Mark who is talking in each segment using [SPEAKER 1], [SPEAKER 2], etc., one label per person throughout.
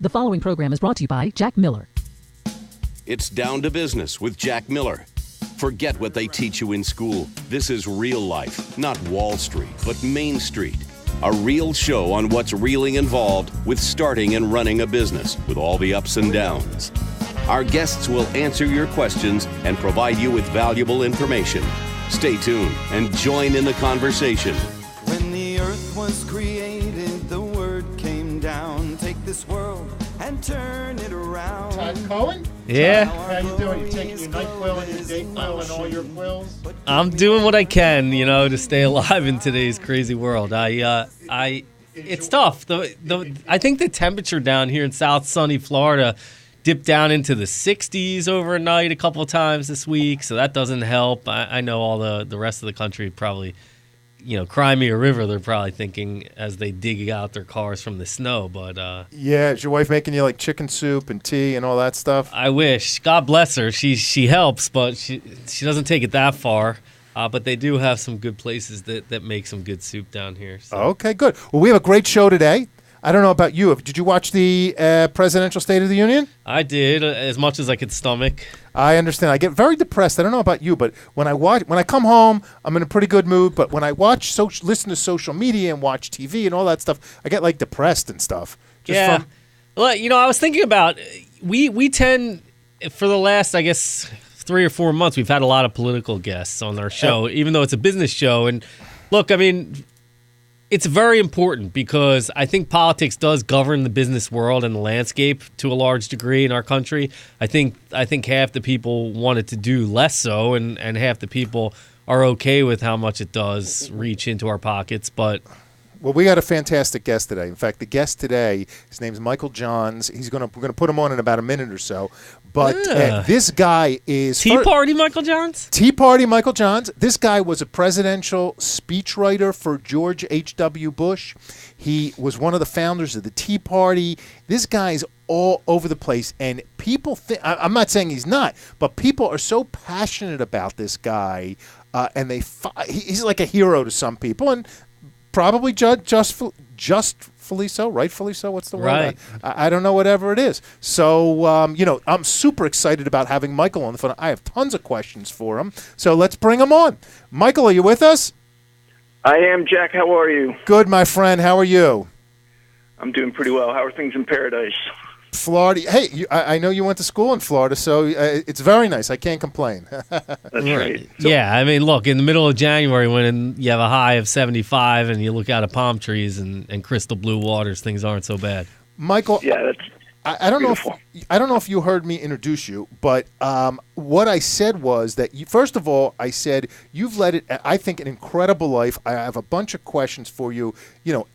[SPEAKER 1] The following program is brought to you by Jack Miller.
[SPEAKER 2] It's Down to Business with Jack Miller. Forget what they teach you in school. This is real life, not Wall Street, but Main Street. A real show on what's really involved with starting and running a business with all the ups and downs. Our guests will answer your questions and provide you with valuable information. Stay tuned and join in the conversation.
[SPEAKER 3] When the earth was created, the word came down. Take this world and turn it around.
[SPEAKER 4] Todd Cohen?
[SPEAKER 5] Yeah.
[SPEAKER 4] How you doing? You taking your night quill and your day quill and all your quills?
[SPEAKER 5] I'm doing what I can, to stay alive in today's crazy world. It's tough. I think the temperature down here in South sunny Florida dipped down into the 60s overnight a couple of times this week, so that doesn't help. I know all the rest of the country probably, cry me a river, they're probably thinking as they dig out their cars from the snow. But
[SPEAKER 4] yeah, is your wife making you like chicken soup and tea and all that stuff?
[SPEAKER 5] I wish. God bless her. She helps, but she doesn't take it that far. But they do have some good places that make some good soup down here. So.
[SPEAKER 4] Okay, good. Well, we have a great show today. I don't know about you. Did you watch the presidential State of the Union?
[SPEAKER 5] I did, as much as I could stomach.
[SPEAKER 4] I understand. I get very depressed. I don't know about you, but when I come home, I'm in a pretty good mood. But when I listen to social media and watch TV and all that stuff, I get like depressed and stuff.
[SPEAKER 5] Well, I was thinking about we tend for the last, I guess, 3 or 4 months, we've had a lot of political guests on our show, even though it's a business show. And look, it's very important because I think politics does govern the business world and the landscape to a large degree in our country. I think half the people want it to do less so, and half the people are okay with how much it does reach into our pockets. But
[SPEAKER 4] well, we got a fantastic guest today. In fact, the guest today, his name's Michael Johns. We're gonna put him on in about a minute or so. But this guy is
[SPEAKER 5] Tea Party Michael Johns?
[SPEAKER 4] Tea Party Michael Johns. This guy was a presidential speechwriter for George H.W. Bush. He was one of the founders of the Tea Party. This guy's all over the place, and people think, I'm not saying he's not, but people are so passionate about this guy, and he's like a hero to some people, and probably justfully so, rightfully so. What's the word?
[SPEAKER 5] Right.
[SPEAKER 4] I don't know, whatever it is. So, I'm super excited about having Michael on the phone. I have tons of questions for him. So let's bring him on. Michael, are you with us?
[SPEAKER 6] I am, Jack. How are you?
[SPEAKER 4] Good, my friend. How are you?
[SPEAKER 6] I'm doing pretty well. How are things in Paradise?
[SPEAKER 4] Florida. Hey, I know you went to school in Florida, so it's very nice. I can't complain.
[SPEAKER 6] That's right.
[SPEAKER 4] So,
[SPEAKER 5] yeah, look, in the middle of January when you have a high of 75 and you look out at palm trees and crystal blue waters, things aren't so bad.
[SPEAKER 4] Michael,
[SPEAKER 6] yeah, that's
[SPEAKER 4] I don't
[SPEAKER 6] beautiful.
[SPEAKER 4] I don't know if you heard me introduce you, but what I said was that first of all, I said you've led it. I think an incredible life. I have a bunch of questions for you.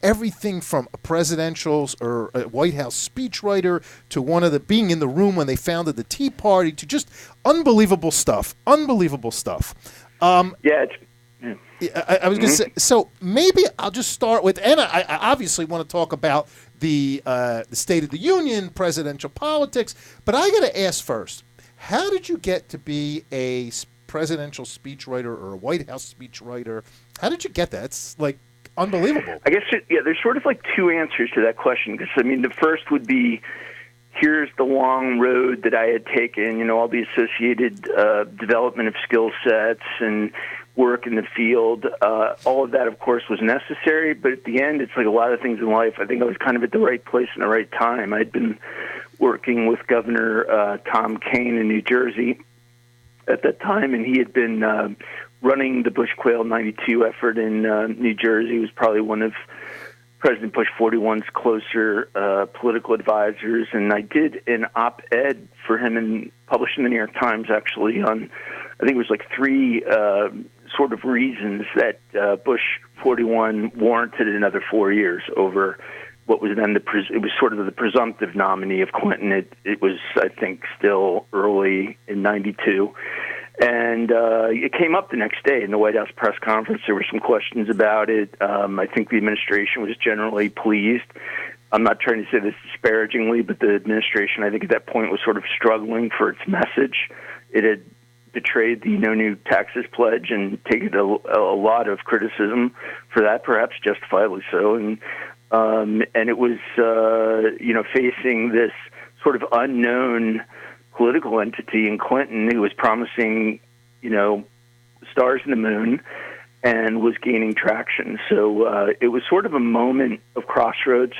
[SPEAKER 4] Everything from a presidential or a White House speechwriter to being in the room when they founded the Tea Party to just unbelievable stuff. Unbelievable stuff.
[SPEAKER 6] I
[SPEAKER 4] was going to say. So maybe I'll just start with, and I obviously want to talk about the State of the Union, presidential politics, but I got to ask first, how did you get to be a presidential speechwriter or a White House speechwriter? How did you get that? It's like unbelievable.
[SPEAKER 6] I guess, there's sort of like two answers to that question, because, the first would be, here's the long road that I had taken, all the associated development of skill sets and work in the field. All of that, of course, was necessary, but at the end, it's like a lot of things in life. I think I was kind of at the right place in the right time. I'd been working with Governor Tom Kean in New Jersey at that time, and he had been running the Bush Quail 92 effort in New Jersey. He was probably one of President Bush 41's closer political advisors, and I did an op-ed for him and published in the New York Times, actually, on, I think it was like 3 sort of reasons that Bush 41 warranted another 4 years over what was then it was sort of the presumptive nominee of Clinton. It was, I think, still early in 92. And it came up the next day in the White House press conference. There were some questions about it. I think the administration was generally pleased. I'm not trying to say this disparagingly, but the administration, I think at that point, was sort of struggling for its message. It had betrayed the No New Taxes pledge and taken a lot of criticism for that, perhaps justifiably so. And and it was facing this sort of unknown political entity in Clinton who was promising stars in the moon and was gaining traction. So it was sort of a moment of crossroads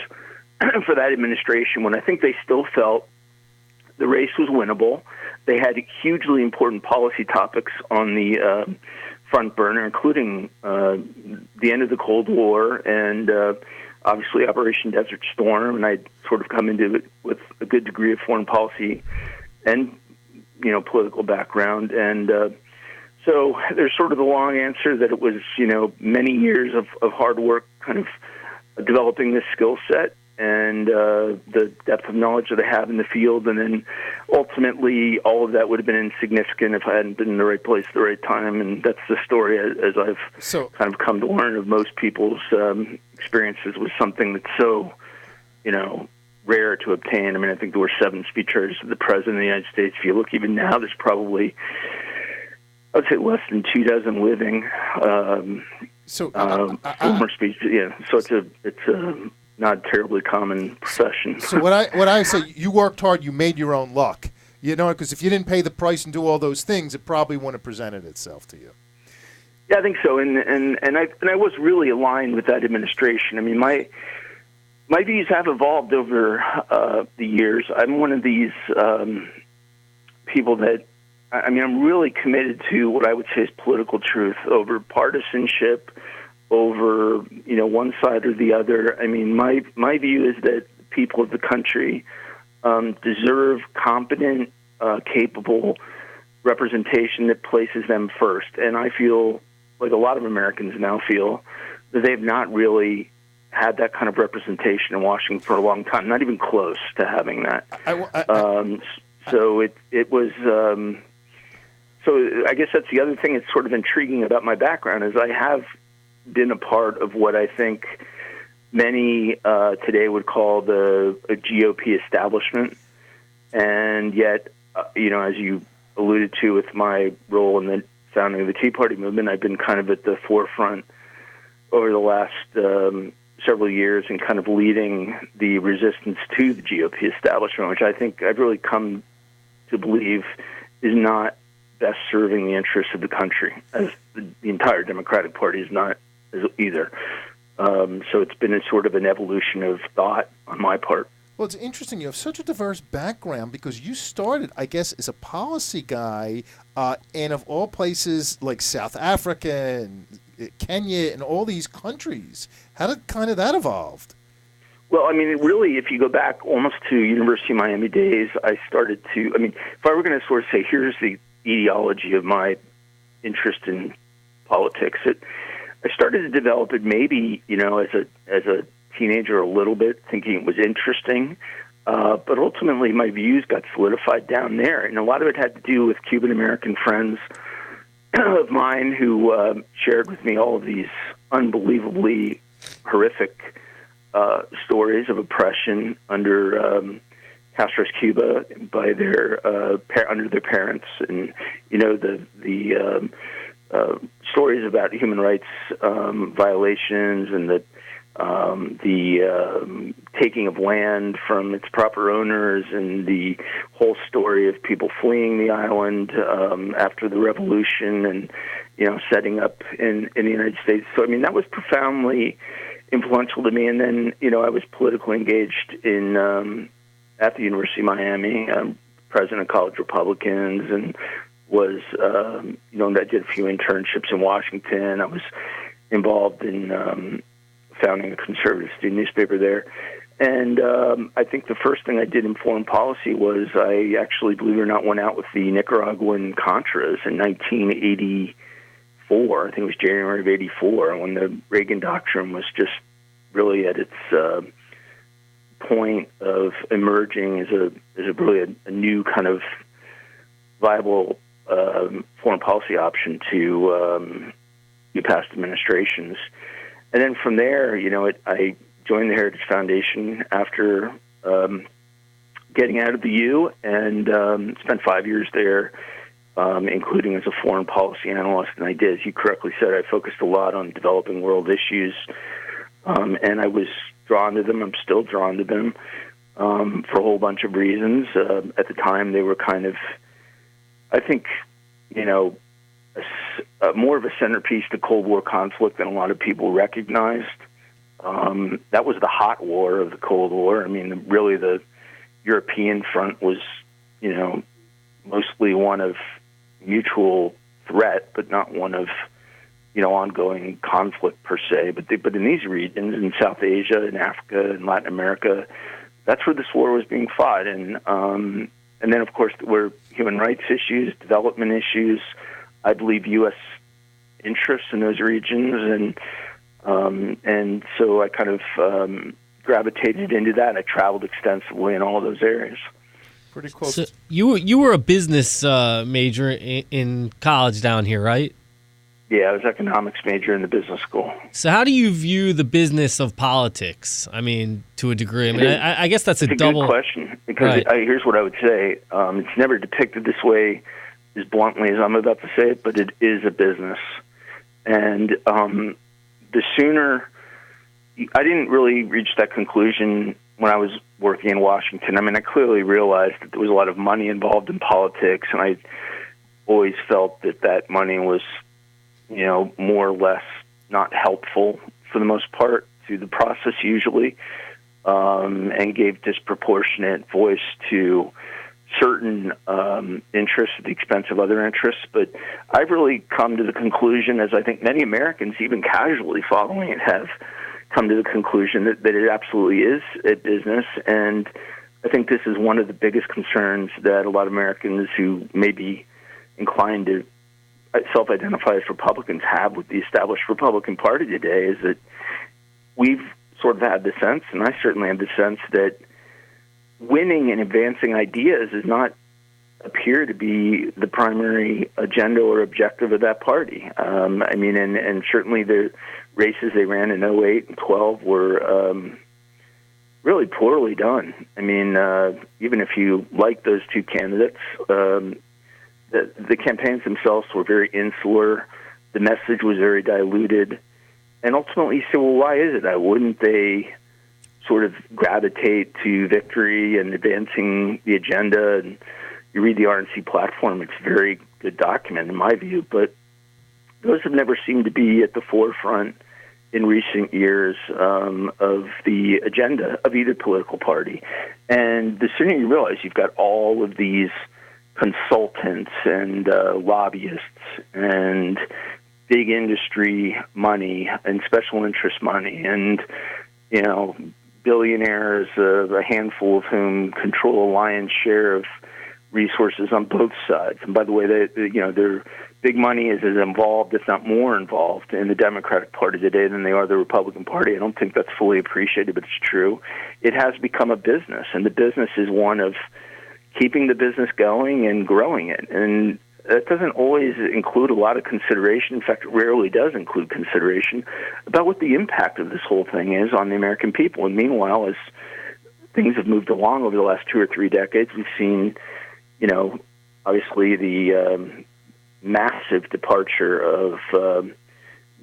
[SPEAKER 6] for that administration when I think they still felt the race was winnable. They had hugely important policy topics on the front burner, including the end of the Cold War and obviously Operation Desert Storm. And I'd sort of come into it with a good degree of foreign policy and political background. And so there's sort of the long answer that it was many years of hard work, kind of developing this skill set and the depth of knowledge that I have in the field. And then ultimately all of that would have been insignificant if I hadn't been in the right place at the right time. And that's the story as I've kind of come to learn of most people's experiences with something that's so, rare to obtain. I mean, I think there were 7 speechwriters to the President of the United States. If you look even now, there's probably, I would say, less than 24 living former speech. Yeah, so it's a not a terribly common profession.
[SPEAKER 4] So what I say, you worked hard, you made your own luck. Because if you didn't pay the price and do all those things, it probably wouldn't have presented itself to you.
[SPEAKER 6] Yeah, I think so, and I was really aligned with that administration. I mean, my views have evolved over the years. I'm one of these people that, I'm really committed to what I would say is political truth over partisanship, over one side or the other. I mean, my view is that people of the country deserve competent, capable representation that places them first. And I feel like a lot of Americans now feel that they've not really had that kind of representation in Washington for a long time, not even close to having that. So it was. So I guess that's the other thing that's sort of intriguing about my background is I have been a part of what I think many today would call a GOP establishment, and yet, as you alluded to with my role in the founding of the Tea Party movement, I've been kind of at the forefront over the last several years and kind of leading the resistance to the GOP establishment, which I think I've really come to believe is not best serving the interests of the country, as the entire Democratic Party is not either. So it's been a sort of an evolution of thought on my part.
[SPEAKER 4] Well, it's interesting. You have such a diverse background because you started, I guess, as a policy guy, and of all places like South Africa and Kenya and all these countries. How did kind of that evolved?
[SPEAKER 6] Well, I mean, really, if you go back almost to University of Miami days, I started to, if I were going to sort of say, here's the etiology of my interest in politics, I started to develop it maybe, as a teenager a little bit, thinking it was interesting. But ultimately, my views got solidified down there. And a lot of it had to do with Cuban-American friends of mine who shared with me all of these unbelievably horrific stories of oppression under Castro's Cuba by their under their parents, and the stories about human rights violations and the taking of land from its proper owners, and the whole story of people fleeing the island after the revolution, and setting up in the United States. So that was profoundly influential to me. And then I was politically engaged in at the University of Miami, president of College Republicans, and was I did a few internships in Washington. I was involved in founding a conservative student newspaper there. And I think the first thing I did in foreign policy was I actually, believe it or not, went out with the Nicaraguan Contras in 1984. I think it was January of 84, when the Reagan Doctrine was just really at its point of emerging as a really a new kind of viable foreign policy option to past administrations. And then from there, I joined the Heritage Foundation after getting out of the U, and spent 5 years there, including as a foreign policy analyst. And I did, as you correctly said, I focused a lot on developing world issues, and I was drawn to them. I'm still drawn to them for a whole bunch of reasons. At the time, they were kind of, I think, more of a centerpiece to Cold War conflict than a lot of people recognized. That was the hot war of the Cold War. I mean, really the European front was, mostly one of mutual threat, but not one of, ongoing conflict per se. But in these regions, in South Asia, in Africa, in Latin America, that's where this war was being fought. And then, of course, there were human rights issues, development issues, I believe U.S. interests in those regions. And so I kind of gravitated into that. I traveled extensively in all of those areas.
[SPEAKER 4] Pretty close.
[SPEAKER 5] So you were a business major in college down here, right?
[SPEAKER 6] Yeah, I was economics major in the business school.
[SPEAKER 5] So how do you view the business of politics? I mean, to a degree. I mean, I guess that's
[SPEAKER 6] it's
[SPEAKER 5] a double
[SPEAKER 6] good question, because
[SPEAKER 5] right.
[SPEAKER 6] Here's what I would say. It's never depicted this way as bluntly as I'm about to say it, but it is a business. And the sooner... I didn't really reach that conclusion when I was working in Washington. I mean, I clearly realized that there was a lot of money involved in politics, and I always felt that money was, more or less not helpful for the most part to the process usually, and gave disproportionate voice to certain interests at the expense of other interests. But I've really come to the conclusion, as I think many Americans, even casually following it, have come to the conclusion that it absolutely is a business. And I think this is one of the biggest concerns that a lot of Americans who may be inclined to self-identify as Republicans have with the established Republican Party today, is that we've sort of had the sense, and I certainly have the sense, that winning and advancing ideas does not appear to be the primary agenda or objective of that party. I mean, and certainly the races they ran in 08 and 12 were really poorly done. I mean, even if you like those two candidates, the campaigns themselves were very insular. The message was very diluted. And ultimately, you say, well, why is it? Wouldn't they sort of gravitate to victory and advancing the agenda? And you read the RNC platform, it's a very good document in my view, but those have never seemed to be at the forefront in recent years of the agenda of either political party. And the sooner you realize you've got all of these consultants and lobbyists and big industry money and special interest money and, billionaires, a handful of whom control a lion's share of resources on both sides. And by the way, their big money is as involved, if not more involved, in the Democratic Party today than they are the Republican Party. I don't think that's fully appreciated, but it's true. It has become a business, and the business is one of keeping the business going and growing it. And that doesn't always include a lot of consideration. In fact, it rarely does include consideration about what the impact of this whole thing is on the American people. And meanwhile, as things have moved along over the last 2 or 3 decades, we've seen, obviously the massive departure of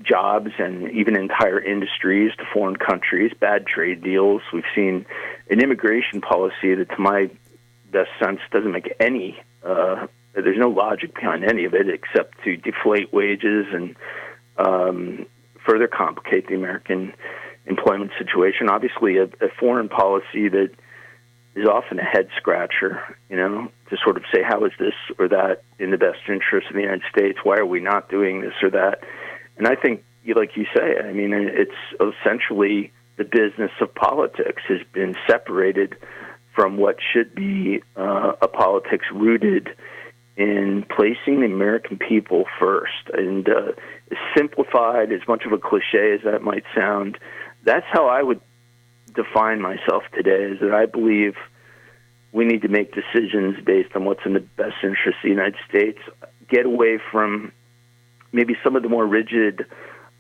[SPEAKER 6] jobs and even entire industries to foreign countries, bad trade deals. We've seen an immigration policy that, to my best sense, doesn't make any there's no logic behind any of it except to deflate wages and further complicate the American employment situation. Obviously, a foreign policy that is often a head-scratcher, to sort of say, how is this or that in the best interest of the United States? Why are we not doing this or that? And I think, like you say, I mean, it's essentially the business of politics has been separated from what should be a politics rooted in placing the American people first. And as simplified, as much of a cliche as that might sound, that's how I would define myself today, is that I believe we need to make decisions based on what's in the best interest of the United States, get away from maybe some of the more rigid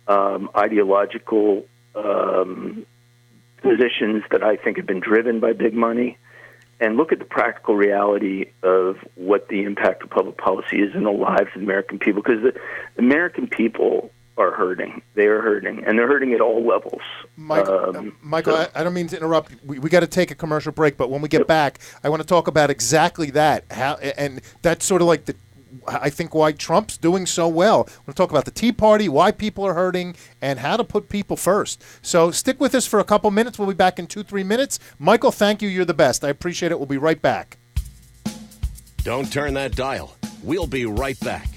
[SPEAKER 6] ideological positions that I think have been driven by big money, and look at the practical reality of what the impact of public policy is in the lives of the American people. Because the American people are hurting. They are hurting, and they're hurting at all levels.
[SPEAKER 4] Michael, I don't mean to interrupt. We got to take a commercial break, but when we get back, I want to talk about exactly that. And that's sort of like I think why Trump's doing so well. We're going to talk about the Tea Party, why people are hurting, and how to put people first. So stick with us for a couple minutes. We'll be back in 2-3 minutes. Michael, thank you. You're the best. I appreciate it. We'll be right back.
[SPEAKER 2] Don't turn that dial. We'll be right back.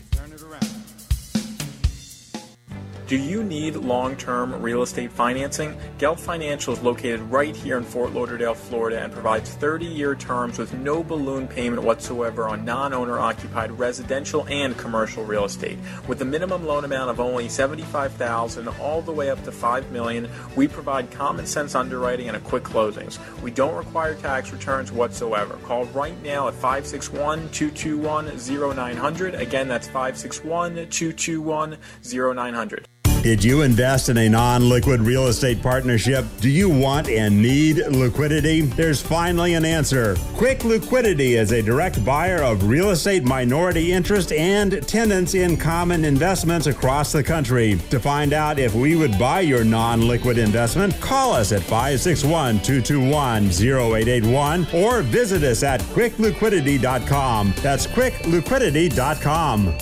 [SPEAKER 7] Do you need long-term real estate financing? Gelt Financial is located right here in Fort Lauderdale, Florida, and provides 30-year terms with no balloon payment whatsoever on non-owner occupied residential and commercial real estate. With a minimum loan amount of only $75,000 all the way up to $5 million, we provide common sense underwriting and a quick closings. We don't require tax returns whatsoever. Call right now at 561-221-0900. Again, that's 561-221-0900.
[SPEAKER 8] Did you invest in a non-liquid real estate partnership? Do you want and need liquidity? There's finally an answer. Quick Liquidity is a direct buyer of real estate minority interest and tenants in common investments across the country. To find out if we would buy your non-liquid investment, call us at 561-221-0881 or visit us at quickliquidity.com. That's quickliquidity.com.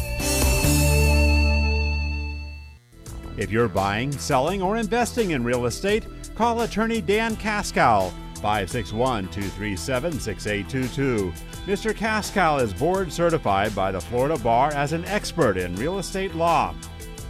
[SPEAKER 8] If you're buying, selling, or investing in real estate, call attorney Dan Kaskow, 561-237-6822. Mr. Kaskow is board certified by the Florida Bar as an expert in real estate law.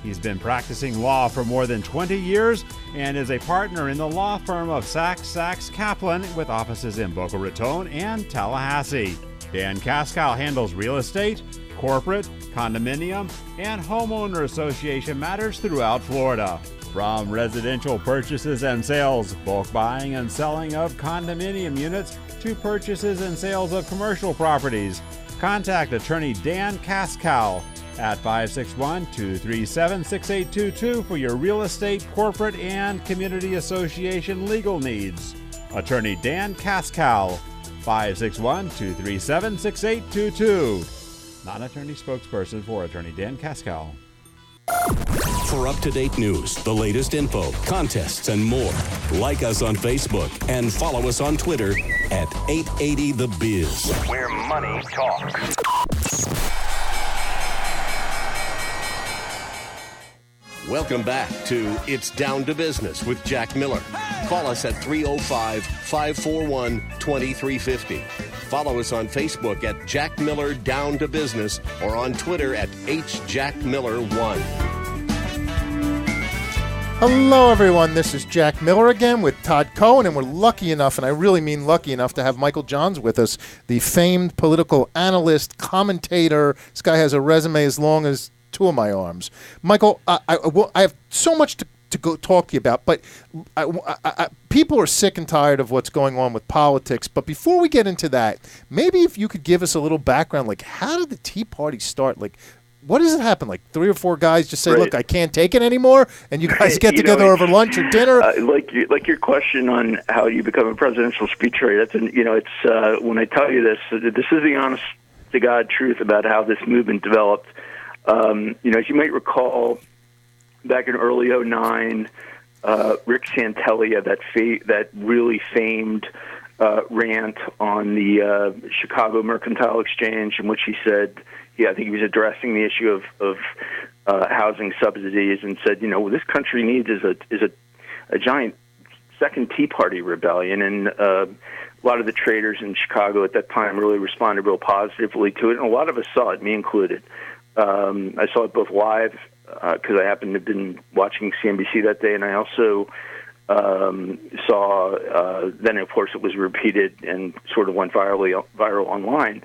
[SPEAKER 8] He's been practicing law for more than 20 years and is a partner in the law firm of Sachs Kaplan with offices in Boca Raton and Tallahassee. Dan Kaskow handles real estate, corporate, condominium, and homeowner association matters throughout Florida. From residential purchases and sales, bulk buying and selling of condominium units, to purchases and sales of commercial properties. Contact attorney Dan Kaskow at 561-237-6822 for your real estate, corporate, and community association legal needs. Attorney Dan Kaskow, 561-237-6822. Not attorney spokesperson for attorney Dan Kaskow.
[SPEAKER 2] For up-to-date news, the latest info, contests, and more, like us on Facebook and follow us on Twitter at 880TheBiz.
[SPEAKER 9] Where money talks.
[SPEAKER 2] Welcome back to It's Down to Business with Jack Miller. Call us at 305-541-2350. Follow us on Facebook at Jack Miller Down to Business or on Twitter at HJackMiller1.
[SPEAKER 4] Hello, everyone. This is Jack Miller again with Todd Cohen, and we're lucky enough, and I really mean lucky enough, to have Michael Johns with us, the famed political analyst, commentator. This guy has a resume as long as two of my arms. Michael, I have so much to go talk to you about, but people are sick and tired of what's going on with politics. But before we get into that, maybe if you could give us a little background, like how did the Tea Party start? Like, what does it happen? Like 3 or 4 guys just say, "Look, I can't take it anymore," and you guys get together over lunch or dinner.
[SPEAKER 6] Like your question on how you become a presidential speechwriter. That's it's when I tell you this is the honest to God truth about how this movement developed. As you might recall, back in early '09, Rick Santelia, that really famed rant on the Chicago Mercantile Exchange, in which he said, I think he was addressing the issue of housing subsidies, and said, what this country needs is a giant second Tea Party rebellion, and a lot of the traders in Chicago at that time really responded real positively to it, and a lot of us saw it, me included. I saw it both live because I happened to have been watching CNBC that day, and I also saw, then of course it was repeated and sort of went viral online.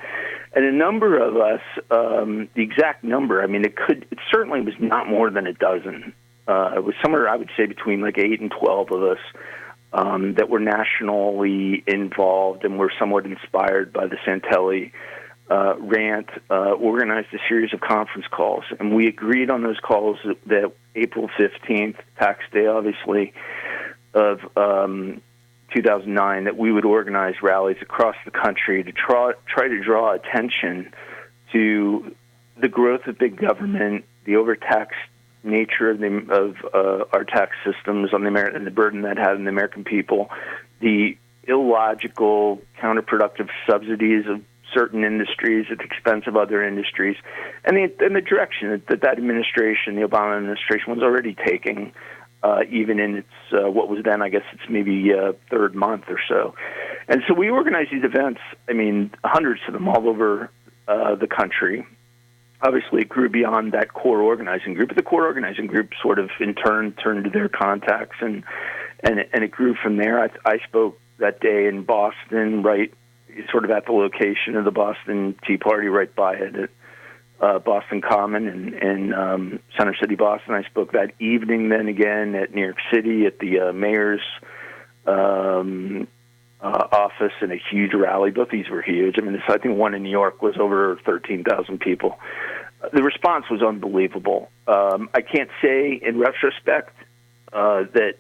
[SPEAKER 6] And a number of us, the exact number, it certainly was not more than a dozen. It was somewhere, I would say, between like 8 and 12 of us that were nationally involved and were somewhat inspired by the Santelli rant, organized a series of conference calls. And we agreed on those calls that April 15th, tax day obviously, of 2009, that we would organize rallies across the country to try to draw attention to the growth of big government, the overtaxed nature of our tax systems on the and the burden that had on the American people, the illogical, counterproductive subsidies of certain industries at the expense of other industries, and the direction that administration, the Obama administration, was already taking, even in its what was then, I guess, its maybe third month or so. And so we organized these events, I mean, hundreds of them all over the country. Obviously, it grew beyond that core organizing group, but the core organizing group sort of, in turn, turned to their contacts, and it grew from there. I spoke that day in Boston, right, sort of at the location of the Boston Tea Party, right by it at Boston Common in Center City, Boston. I spoke that evening, then again at New York City at the mayor's office in a huge rally. Both these were huge. I mean, I think one in New York was over 13,000 people. The response was unbelievable. I can't say in retrospect that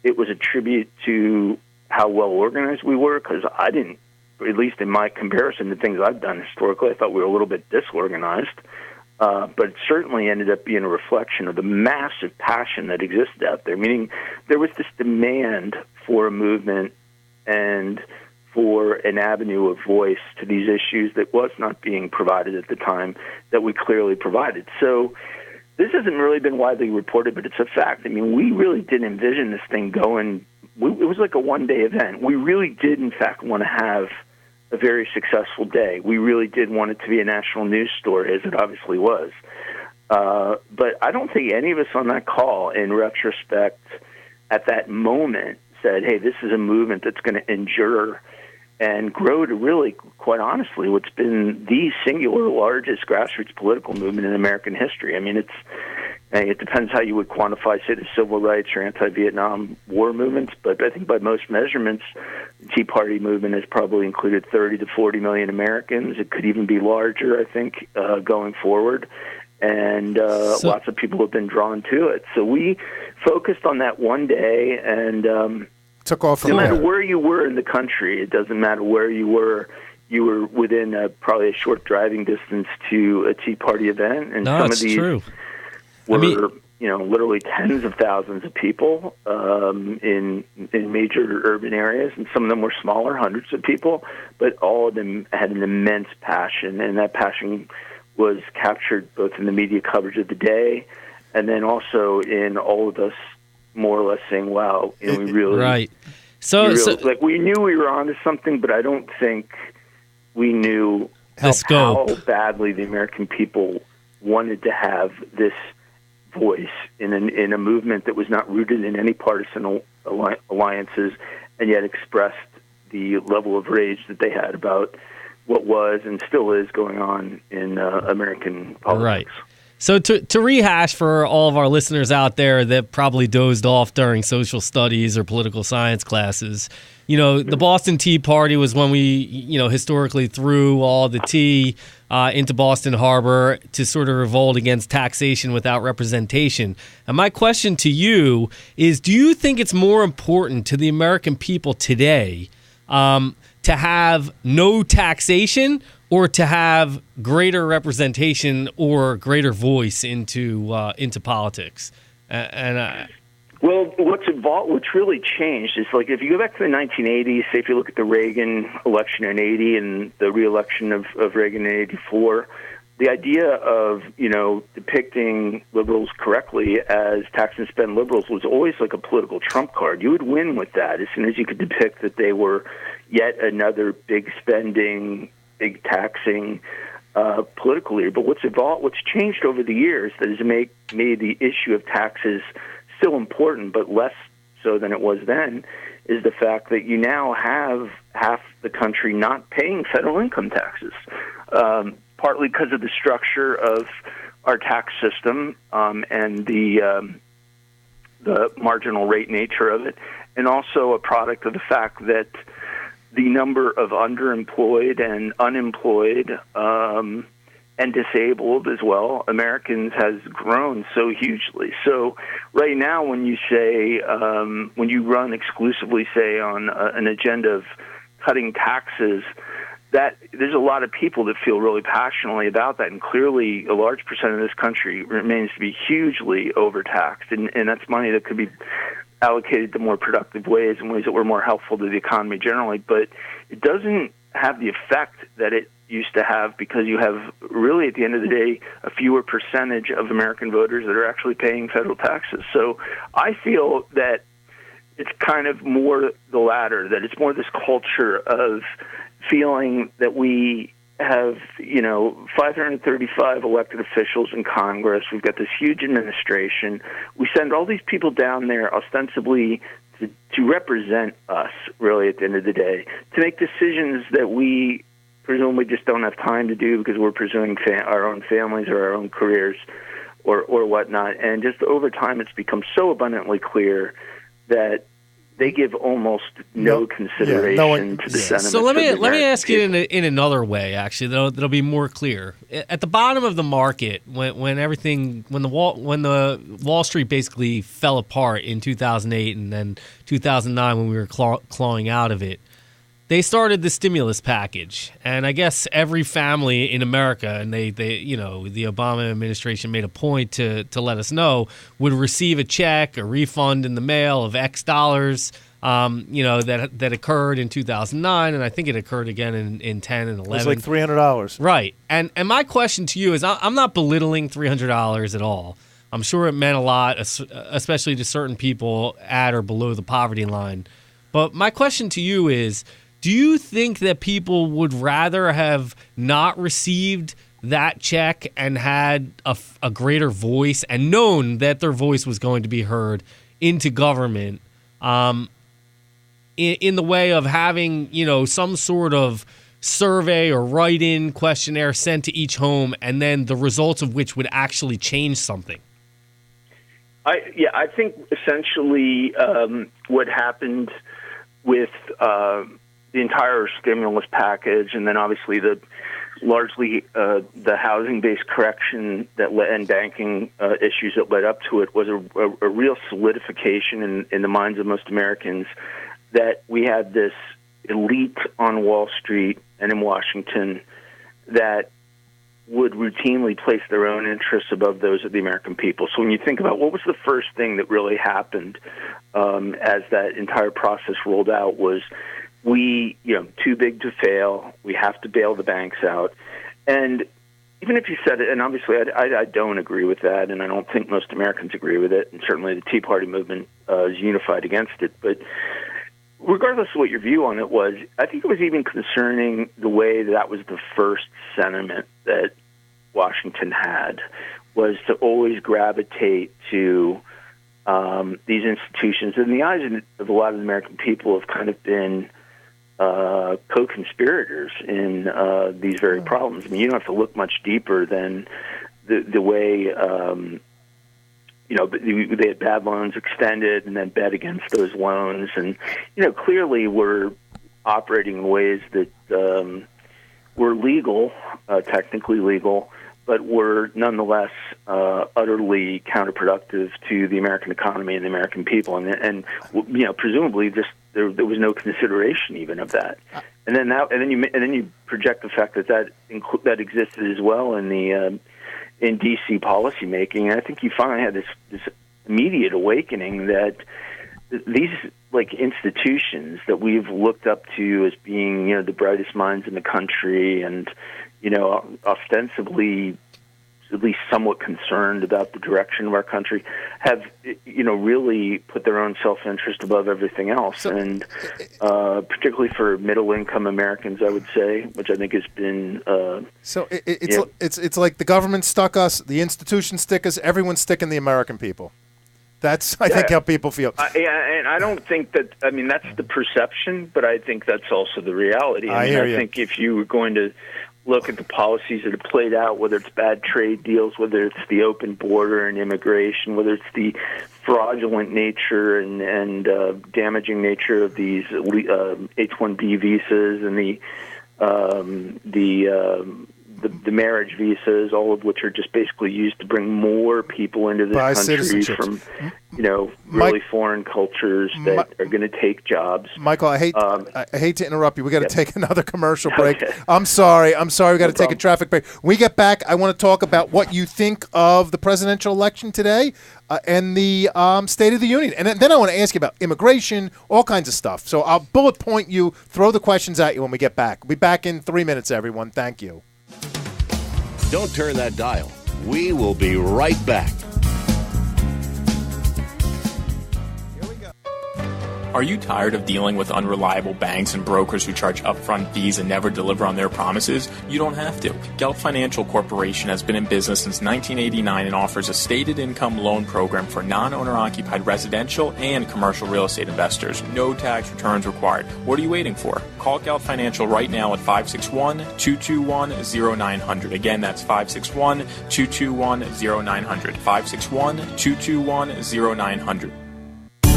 [SPEAKER 6] it was a tribute to how well organized we were, because I didn't, at least in my comparison to things I've done historically, I thought we were a little bit disorganized. But it certainly ended up being a reflection of the massive passion that existed out there, meaning there was this demand for a movement and for an avenue of voice to these issues that was not being provided at the time that we clearly provided. So this hasn't really been widely reported, but it's a fact. I mean, we really didn't envision this thing going. It was like a one-day event. We really did, in fact, want to have a very successful day. We really did want it to be a national news story, as it obviously was. But I don't think any of us on that call, in retrospect, at that moment, said, hey, this is a movement that's going to endure and grow to really, quite honestly, what's been the singular largest grassroots political movement in American history. I mean, it depends how you would quantify, say, the civil rights or anti-Vietnam War movements, but I think by most measurements, the Tea Party movement has probably included 30 to 40 million Americans. It could even be larger, I think, going forward. And lots of people have been drawn to it. So we focused on that one day, and
[SPEAKER 4] took off from
[SPEAKER 6] no matter
[SPEAKER 4] there.
[SPEAKER 6] where you were in the country, it doesn't matter where you were within probably a short driving distance to a Tea Party event. And some of these
[SPEAKER 5] true.
[SPEAKER 6] were, literally tens of thousands of people in major urban areas, and some of them were smaller, hundreds of people, but all of them had an immense passion, and that passion was captured both in the media coverage of the day and then also in all of us more or less saying, wow, we really...
[SPEAKER 5] Right.
[SPEAKER 6] Like, we knew we were onto something, but I don't think we knew how badly the American people wanted to have this voice in a movement that was not rooted in any partisan alliances, and yet expressed the level of rage that they had about what was and still is going on in American politics. Right.
[SPEAKER 5] So to rehash for all of our listeners out there that probably dozed off during social studies or political science classes, the Boston Tea Party was when we, historically threw all the tea into Boston Harbor to sort of revolt against taxation without representation. And my question to you is, do you think it's more important to the American people today to have no taxation or to have greater representation or greater voice into politics?
[SPEAKER 6] Well, what's really changed is, like, if you go back to the 1980s, say if you look at the Reagan election in 80 and the re-election of Reagan in 84, the idea of, depicting liberals correctly as tax and spend liberals was always like a political trump card. You would win with that as soon as you could depict that they were yet another big spending, big taxing political leader. But what's changed over the years that has made the issue of taxes still important, but less so than it was then, is the fact that you now have half the country not paying federal income taxes, partly because of the structure of our tax system and the marginal rate nature of it, and also a product of the fact that the number of underemployed and unemployed and disabled as well Americans has grown so hugely. So right now, when you say, when you run exclusively, say, on an agenda of cutting taxes, that there's a lot of people that feel really passionately about that, and clearly a large percent of this country remains to be hugely overtaxed, and that's money that could be allocated to more productive ways and ways that were more helpful to the economy generally, but it doesn't have the effect that it used to have, because you have really, at the end of the day, a fewer percentage of American voters that are actually paying federal taxes. So I feel that it's kind of more the latter, that it's more this culture of feeling that we have, 535 elected officials in Congress. We've got this huge administration. We send all these people down there ostensibly to represent us, really, at the end of the day, to make decisions that we presumably just don't have time to do because we're pursuing our own families or our own careers or whatnot. And just over time, it's become so abundantly clear that they give almost no consideration to the sentiments.
[SPEAKER 5] So let me ask you in another way. Actually, that'll be more clear. At the bottom of the market, when the Wall Street basically fell apart in 2008 and then 2009 when we were clawing out of it, they started the stimulus package, and I guess every family in America, and they the Obama administration made a point to let us know, would receive a check, a refund in the mail of X dollars, that occurred in 2009, and I think it occurred again in 10 and 11.
[SPEAKER 4] It was like $300.
[SPEAKER 5] Right, and my question to you is, I'm not belittling $300 at all. I'm sure it meant a lot, especially to certain people at or below the poverty line. But my question to you is, do you think that people would rather have not received that check and had a greater voice and known that their voice was going to be heard into government in the way of having, some sort of survey or write-in questionnaire sent to each home and then the results of which would actually change something?
[SPEAKER 6] I think essentially what happened with the entire stimulus package, and then obviously the housing-based correction and banking issues that led up to it, was a real solidification in the minds of most Americans that we had this elite on Wall Street and in Washington that would routinely place their own interests above those of the American people. So when you think about what was the first thing that really happened as that entire process rolled out, was we, too big to fail. We have to bail the banks out. And even if you said it, and obviously I don't agree with that, and I don't think most Americans agree with it, and certainly the Tea Party movement is unified against it. But regardless of what your view on it was, I think it was even concerning the way that was the first sentiment that Washington had, was to always gravitate to these institutions. In the eyes of a lot of the American people, have kind of been co-conspirators in these very problems. I mean, you don't have to look much deeper than the way, they had bad loans extended and then bet against those loans. And, clearly we're operating in ways that were legal, technically legal, but were nonetheless utterly counterproductive to the American economy and the American people. And presumably there was no consideration even of that. And then you project the fact that existed as well in the in DC policymaking. And I think you finally had this immediate awakening that these institutions that we've looked up to as being the brightest minds in the country, and ostensibly at least somewhat concerned about the direction of our country, have really put their own self-interest above everything else. And particularly for middle-income Americans, I would say, which I think has been
[SPEAKER 4] it's like the government stuck us, the institutions stick us, everyone's sticking the American people. That's, I think, how people feel.
[SPEAKER 6] And I don't think that, that's the perception, but I think that's also the reality. I think if you were going to look at the policies that have played out, whether it's bad trade deals, whether it's the open border and immigration, whether it's the fraudulent nature and damaging nature of these H-1B visas and the marriage visas, all of which are just basically used to bring more people into this
[SPEAKER 4] By
[SPEAKER 6] country
[SPEAKER 4] citizenships.
[SPEAKER 6] from, really foreign cultures that are going to take jobs.
[SPEAKER 4] Michael, I hate to interrupt you. We got to take another commercial break.
[SPEAKER 6] Okay.
[SPEAKER 4] I'm sorry. We got to take a
[SPEAKER 6] problem.
[SPEAKER 4] traffic break. When we get back, I want to talk about what you think of the presidential election today and the State of the Union. And then I want to ask you about immigration, all kinds of stuff. So I'll bullet point you, throw the questions at you when we get back. We'll be back in 3 minutes, everyone. Thank you.
[SPEAKER 2] Don't turn that dial. We will be right back.
[SPEAKER 7] Are you tired of dealing with unreliable banks and brokers who charge upfront fees and never deliver on their promises? You don't have to. Gelt Financial Corporation has been in business since 1989 and offers a stated income loan program for non-owner-occupied residential and commercial real estate investors. No tax returns required. What are you waiting for? Call Gelt Financial right now at 561-221-0900. Again, that's 561-221-0900. 561-221-0900.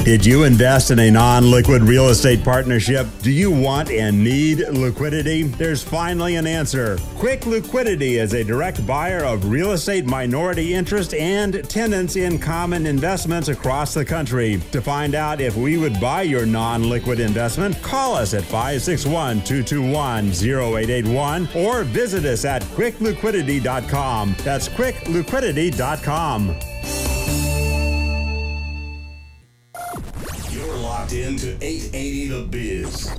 [SPEAKER 8] Did you invest in a non-liquid real estate partnership? Do you want and need liquidity? There's finally an answer. Quick Liquidity is a direct buyer of real estate minority interest and tenants in common investments across the country. To find out if we would buy your non-liquid investment, call us at 561-221-0881 or visit us at quickliquidity.com. That's quickliquidity.com.
[SPEAKER 2] Locked into 880 The Biz,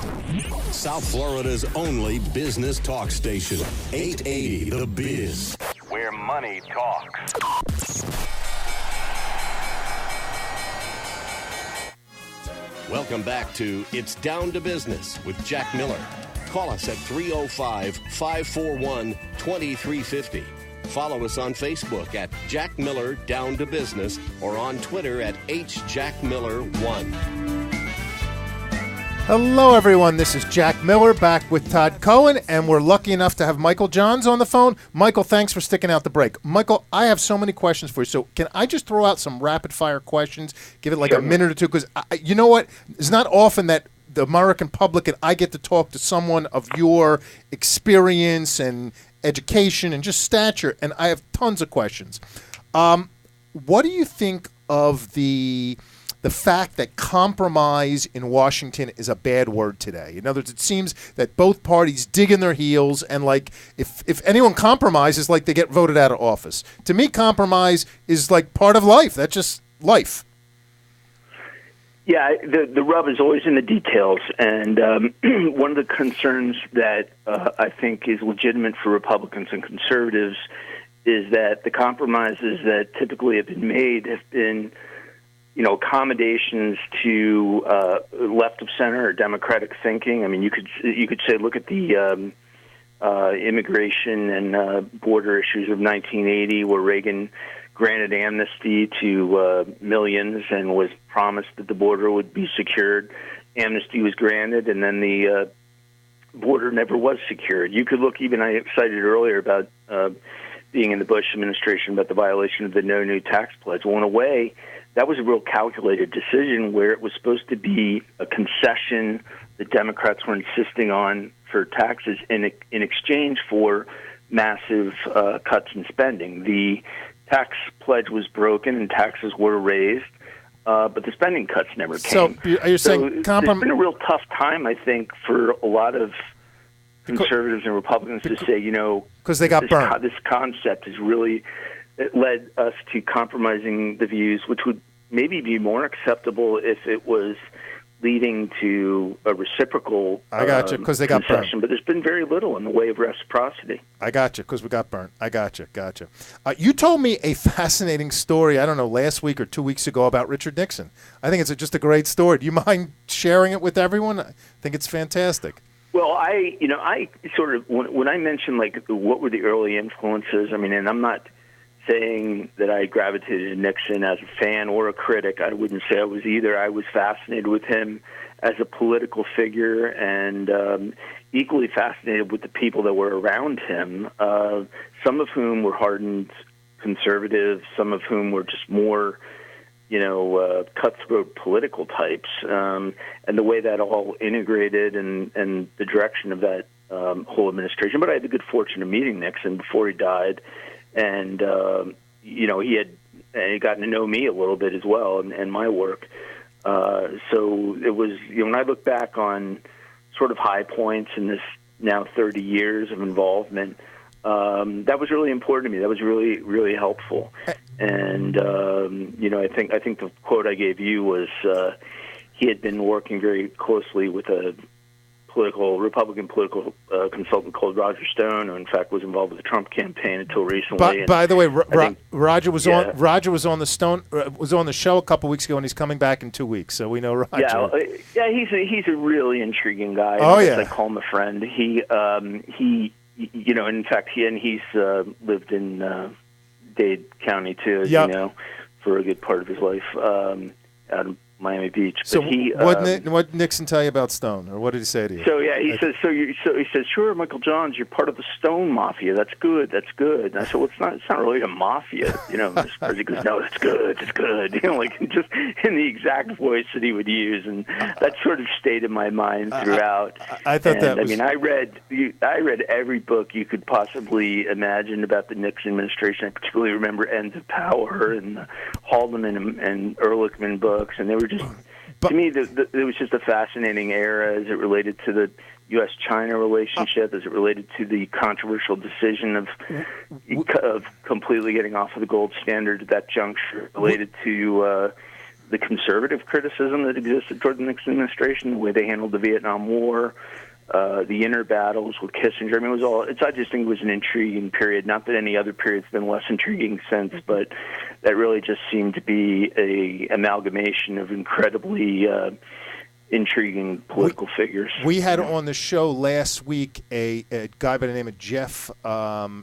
[SPEAKER 2] South Florida's only business talk station. 880 The Biz,
[SPEAKER 9] where money talks.
[SPEAKER 2] Welcome back to It's Down to Business with Jack Miller. Call us at 305-541-2350. Follow us on Facebook at Jack Miller Down to Business or on Twitter at HJackMiller1.
[SPEAKER 4] Hello, everyone. This is Jack Miller back with Todd Cohen, and we're lucky enough to have Michael Johns on the phone. Michael, thanks for sticking out the break. Michael, I have so many questions for you. So can I just throw out some rapid-fire questions? Give it like a minute or two, because you know what? It's not often that the American public and I get to talk to someone of your experience and education and just stature, and I have tons of questions. What do you think of the fact that compromise in Washington is a bad word today? In other words, it seems that both parties dig in their heels, and like if anyone compromises, like they get voted out of office. To me, compromise is like part of life. That's just life.
[SPEAKER 6] Yeah, the rub is always in the details, and one of the concerns that I think is legitimate for Republicans and conservatives is that the compromises that typically have been made have been, accommodations to left of center or democratic thinking. I mean, you could say, look at the immigration and border issues of 1980, where Reagan granted amnesty to millions and was promised that the border would be secured. Amnesty was granted, and then the border never was secured. You could look, even I cited earlier about being in the Bush administration about the violation of the No New Tax Pledge. Well, in a way, that was a real calculated decision where it was supposed to be a concession that Democrats were insisting on for taxes in exchange for massive cuts in spending. The tax pledge was broken and taxes were raised, but the spending cuts never came.
[SPEAKER 4] So are you saying
[SPEAKER 6] there's been a real tough time, I think, for a lot of conservatives and Republicans to say,
[SPEAKER 4] because they got burned.
[SPEAKER 6] This concept has really led us to compromising the views, which would maybe be more acceptable if it was leading to a reciprocal
[SPEAKER 4] I got you, because they got
[SPEAKER 6] concession,
[SPEAKER 4] burned.
[SPEAKER 6] but there's been very little in the way of reciprocity.
[SPEAKER 4] I got you, because we got burnt. I got you. You told me a fascinating story, I don't know, last week or 2 weeks ago about Richard Nixon. I think it's just a great story. Do you mind sharing it with everyone? I think it's fantastic.
[SPEAKER 6] Well, I sort of, when I mentioned, like, what were the early influences, I mean, and I'm not saying that I gravitated to Nixon as a fan or a critic. I wouldn't say I was either. I was fascinated with him as a political figure and equally fascinated with the people that were around him, some of whom were hardened conservatives, some of whom were just more, cutthroat political types, and the way that all integrated and the direction of that whole administration. But I had the good fortune of meeting Nixon before he died, and he had gotten to know me a little bit as well and my work. So it was, when I look back on sort of high points in this now 30 years of involvement, that was really important to me. That was really, really helpful. And I think the quote I gave you was he had been working very closely with a Republican political consultant called Roger Stone, who in fact was involved with the Trump campaign until recently.
[SPEAKER 4] By the way, Roger was on. Roger was on the show a couple weeks ago, and he's coming back in 2 weeks. So we know Roger.
[SPEAKER 6] Yeah, he's a really intriguing guy. I call him a friend. He in fact, he's lived in Dade County too, as you know, for a good part of his life out of Miami Beach. But
[SPEAKER 4] so what did Nixon tell you about Stone, or what did he say to you?
[SPEAKER 6] So he says, sure, Michael Johns, you're part of the Stone Mafia. That's good. That's good. And I said, well, it's not really a mafia, As far as he goes, no, it's good. It's good. Like just in the exact voice that he would use, and that sort of stayed in my mind throughout.
[SPEAKER 4] I thought that was.
[SPEAKER 6] I mean, I read every book you could possibly imagine about the Nixon administration. I particularly remember Ends of Power and the Haldeman and Ehrlichman books, and they were just, to me, it was just a fascinating era as it related to the U.S.-China relationship, as it related to the controversial decision of completely getting off of the gold standard at that juncture, related to the conservative criticism that existed toward the Nixon administration, the way they handled the Vietnam War, the inner battles with Kissinger. I mean, I just think it was an intriguing period. Not that any other period's been less intriguing since, but that really just seemed to be a amalgamation of incredibly intriguing political figures.
[SPEAKER 4] We had on the show last week a guy by the name of Jeff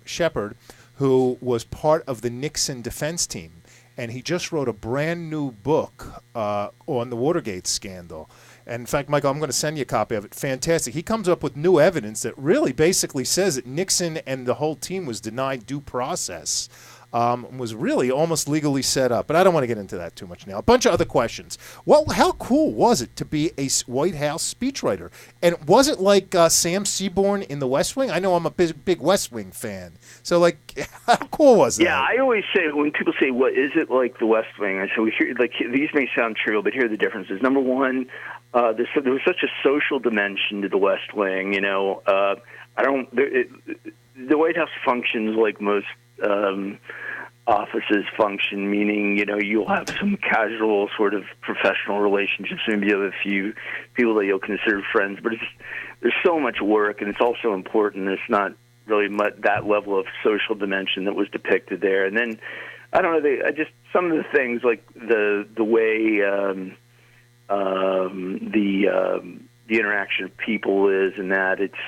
[SPEAKER 4] Shepard, who was part of the Nixon defense team, and he just wrote a brand new book on the Watergate scandal. And in fact, Michael, I'm going to send you a copy of it. Fantastic. He comes up with new evidence that really basically says that Nixon and the whole team was denied due process, was really almost legally set up. But I don't want to get into that too much now. A bunch of other questions. Well, how cool was it to be a White House speechwriter? And was it like Sam Seaborn in The West Wing? I know I'm a big West Wing fan. So, how cool was that?
[SPEAKER 6] Yeah, I always say, when people say, what is it like The West Wing? I say, these may sound trivial, but here are the differences. Number one, there was such a social dimension to The West Wing. The White House functions like most offices function, meaning, you'll have some casual sort of professional relationships. Maybe you have a few people that you'll consider friends, but there's so much work, and it's also important. It's not really that level of social dimension that was depicted there. And then, I don't know, some of the things, like the way the interaction of people is, and that it's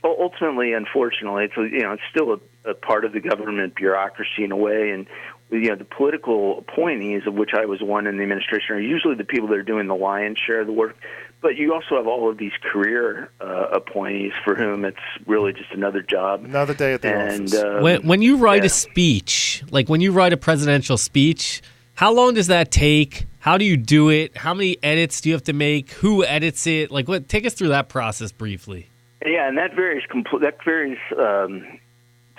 [SPEAKER 6] ultimately, unfortunately, it's still a part of the government bureaucracy in a way, and the political appointees, of which I was one in the administration, are usually the people that are doing the lion's share of the work. But you also have all of these career appointees for whom it's really just another job,
[SPEAKER 4] another day at the office.
[SPEAKER 5] When you write a speech, like when you write a presidential speech, how long does that take? How do you do it? How many edits do you have to make? Who edits it? Take us through that process briefly.
[SPEAKER 6] Yeah, and that varies.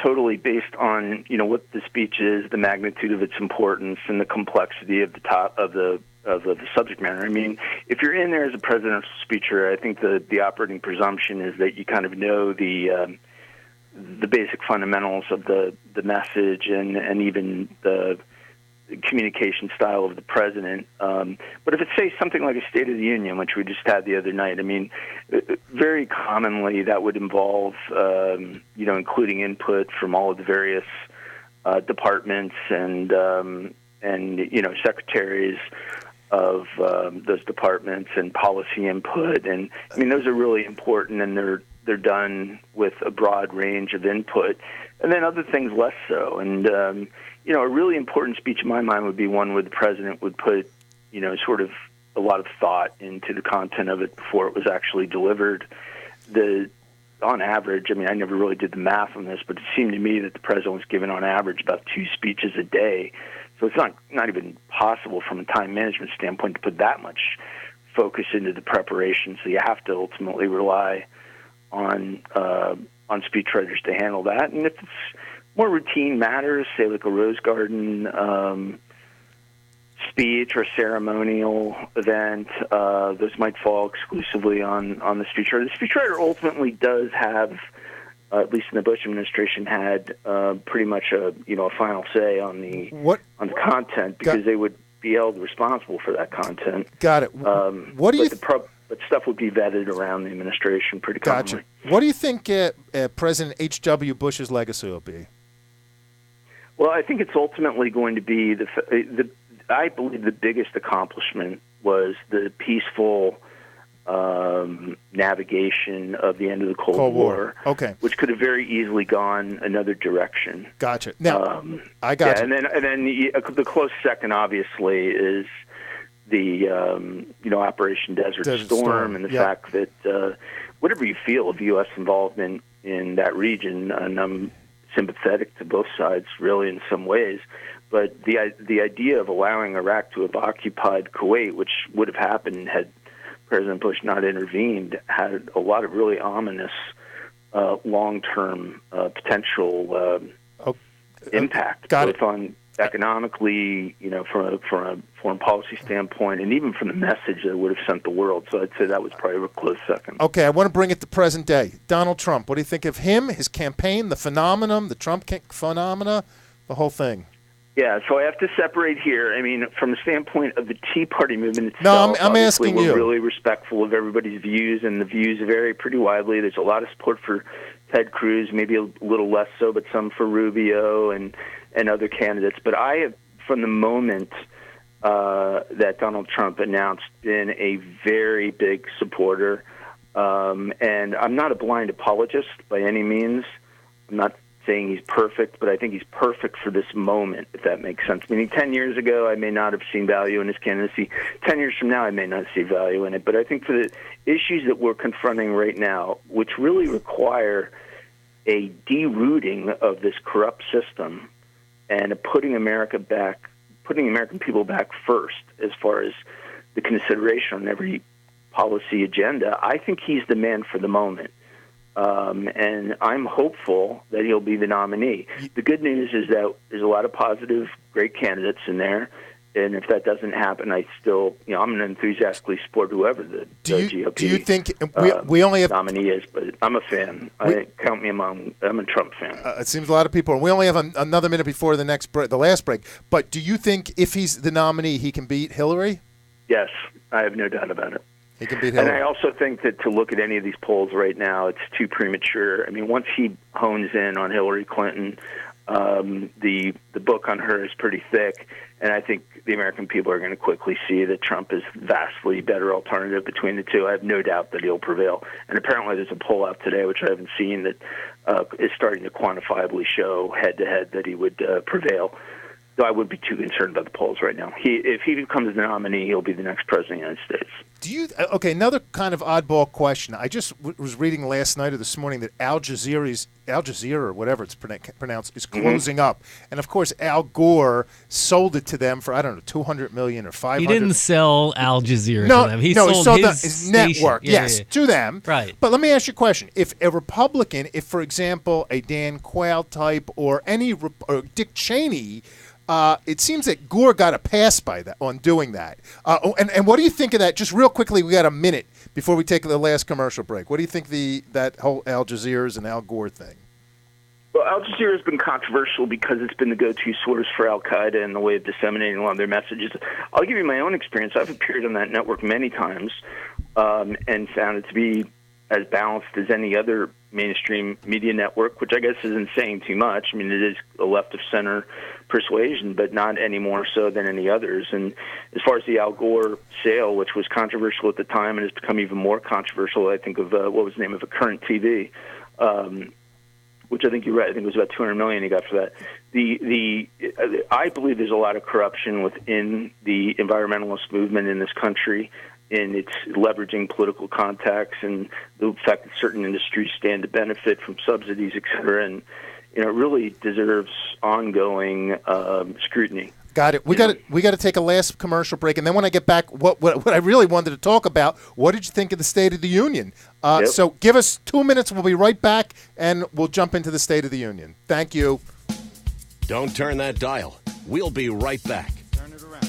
[SPEAKER 6] Totally based on what the speech is, the magnitude of its importance, and the complexity of the subject matter. I mean, if you're in there as a presidential speecher, I think the operating presumption is that you kind of know the basic fundamentals of the message and even the communication style of the president. But if it's, say, something like a State of the Union, which we just had the other night, I mean, very commonly that would involve, including input from all of the various departments and secretaries of those departments, and policy input. And I mean, those are really important, and they're done with a broad range of input. And then other things less so. And a really important speech in my mind would be one where the president would put, sort of a lot of thought into the content of it before it was actually delivered. On average, I mean, I never really did the math on this, but it seemed to me that the president was given on average about 2 speeches a day. So it's not even possible from a time management standpoint to put that much focus into the preparation. So you have to ultimately rely on speechwriters to handle that. And if it's more routine matters, say like a Rose Garden speech or ceremonial event, those might fall exclusively on the speechwriter. The speechwriter ultimately does have, at least in the Bush administration, had pretty much a final say on the content, because they would be held responsible for that content.
[SPEAKER 4] Got it. What do you?
[SPEAKER 6] But stuff would be vetted around the administration pretty commonly.
[SPEAKER 4] Gotcha. What do you think President H.W. Bush's legacy will be?
[SPEAKER 6] Well, I think it's ultimately going to be I believe the biggest accomplishment was the peaceful navigation of the end of the Cold War.
[SPEAKER 4] Okay.
[SPEAKER 6] Which could have very easily gone another direction.
[SPEAKER 4] Gotcha. Now, I got you.
[SPEAKER 6] And then the close second, obviously, is the Operation Desert Storm, and the fact that whatever you feel of U.S. involvement in that region, and I'm sympathetic to both sides, really, in some ways. But the idea of allowing Iraq to have occupied Kuwait, which would have happened had President Bush not intervened, had a lot of really ominous long-term potential impact, both on economically, from a foreign policy standpoint, and even from the message that it would have sent the world. So I'd say that was probably a close second.
[SPEAKER 4] Okay, I want to bring it to present day. Donald Trump, what do you think of him, his campaign, the phenomenon, the Trump phenomena, the whole thing?
[SPEAKER 6] Yeah, so I have to separate here. I mean, from the standpoint of the Tea Party movement itself,
[SPEAKER 4] I'm asking you.
[SPEAKER 6] We're really respectful of everybody's views, and the views vary pretty widely. There's a lot of support for Ted Cruz, maybe a little less so, but some for Rubio and other candidates. But I have, from the moment that Donald Trump announced, been a very big supporter. And I'm not a blind apologist by any means. I'm not saying he's perfect, but I think he's perfect for this moment, if that makes sense. Meaning 10 years ago, I may not have seen value in his candidacy. 10 years from now, I may not see value in it. But I think for the issues that we're confronting right now, which really require a derooting of this corrupt system and putting American people back first as far as the consideration on every policy agenda, I think he's the man for the moment. And I'm hopeful that he'll be the nominee. The good news is that there's a lot of positive, great candidates in there. And if that doesn't happen, I'm going to enthusiastically support whoever the GOP
[SPEAKER 4] do you think we only have
[SPEAKER 6] nominee is, but I'm a fan. Count me among. I'm a Trump fan.
[SPEAKER 4] It seems a lot of people. We only have another minute before the last break. But do you think if he's the nominee, he can beat Hillary?
[SPEAKER 6] Yes, I have no doubt about it.
[SPEAKER 4] He can beat Hillary.
[SPEAKER 6] And I also think that to look at any of these polls right now, it's too premature. I mean, once he hones in on Hillary Clinton, the book on her is pretty thick, and I think the American people are going to quickly see that Trump is vastly better alternative between the two. I have no doubt that he'll prevail. And apparently there's a poll out today, which I haven't seen, that is starting to quantifiably show head-to-head that he would prevail. Though I wouldn't be too concerned about the polls right now. If he becomes the nominee, he'll be the next president of the United States.
[SPEAKER 4] Okay, another kind of oddball question. I just was reading last night or this morning that Al Jazeera, or whatever it's pronounced, is closing up. And, of course, Al Gore sold it to them for, I don't know, $200 million or $500
[SPEAKER 5] million. He didn't sell Al Jazeera to them. He sold his
[SPEAKER 4] network, to them.
[SPEAKER 5] Right.
[SPEAKER 4] But let me ask you a question. If a Republican, for example, a Dan Quayle type or or Dick Cheney, it seems that Gore got a pass on doing that. And what do you think of that? Just real quickly, we got a minute before we take the last commercial break. What do you think that whole Al Jazeera's and Al Gore thing?
[SPEAKER 6] Well, Al Jazeera has been controversial because it's been the go-to source for Al-Qaeda in the way of disseminating a lot of their messages. I'll give you my own experience. I've appeared on that network many times and found it to be as balanced as any other mainstream media network, which I guess isn't saying too much. I mean, it is a left-of-center persuasion, but not any more so than any others. And as far as the Al Gore sale, which was controversial at the time and has become even more controversial, I think of what was the name of a Current TV, which I think you're right. I think it was about $200 million he got for that. I believe there's a lot of corruption within the environmentalist movement in this country, in its leveraging political contacts and the fact that certain industries stand to benefit from subsidies, et cetera. And it really deserves ongoing scrutiny.
[SPEAKER 4] Got it. We got to take a last commercial break, and then when I get back, what I really wanted to talk about, what did you think of the State of the Union? So give us 2 minutes. We'll be right back, and we'll jump into the State of the Union. Thank you.
[SPEAKER 2] Don't turn that dial. We'll be right back.
[SPEAKER 3] Turn it around.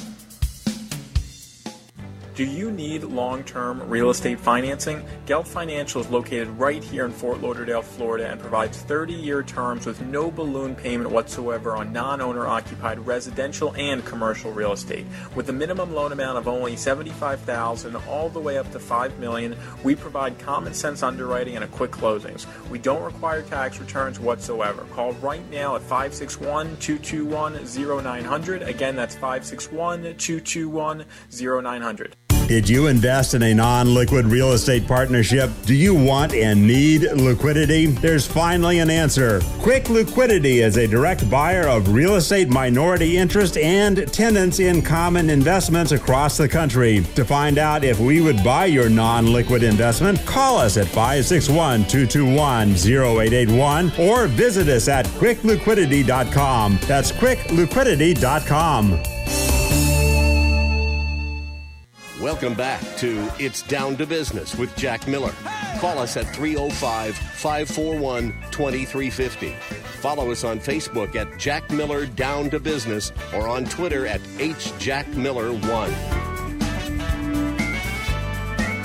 [SPEAKER 7] Do you need long-term real estate financing? Gelt Financial is located right here in Fort Lauderdale, Florida, and provides 30-year terms with no balloon payment whatsoever on non-owner occupied residential and commercial real estate. With a minimum loan amount of only $75,000 all the way up to $5 million, we provide common sense underwriting and quick closings. We don't require tax returns whatsoever. Call right now at 561-221-0900. Again, that's 561-221-0900.
[SPEAKER 8] Did you invest in a non-liquid real estate partnership? Do you want and need liquidity? There's finally an answer. Quick Liquidity is a direct buyer of real estate minority interest and tenants in common investments across the country. To find out if we would buy your non-liquid investment, call us at 561-221-0881 or visit us at quickliquidity.com. That's quickliquidity.com.
[SPEAKER 2] Welcome back to It's Down to Business with Jack Miller. Call us at 305-541-2350. Follow us on Facebook at Jack Miller Down to Business or on Twitter at HJackMiller1.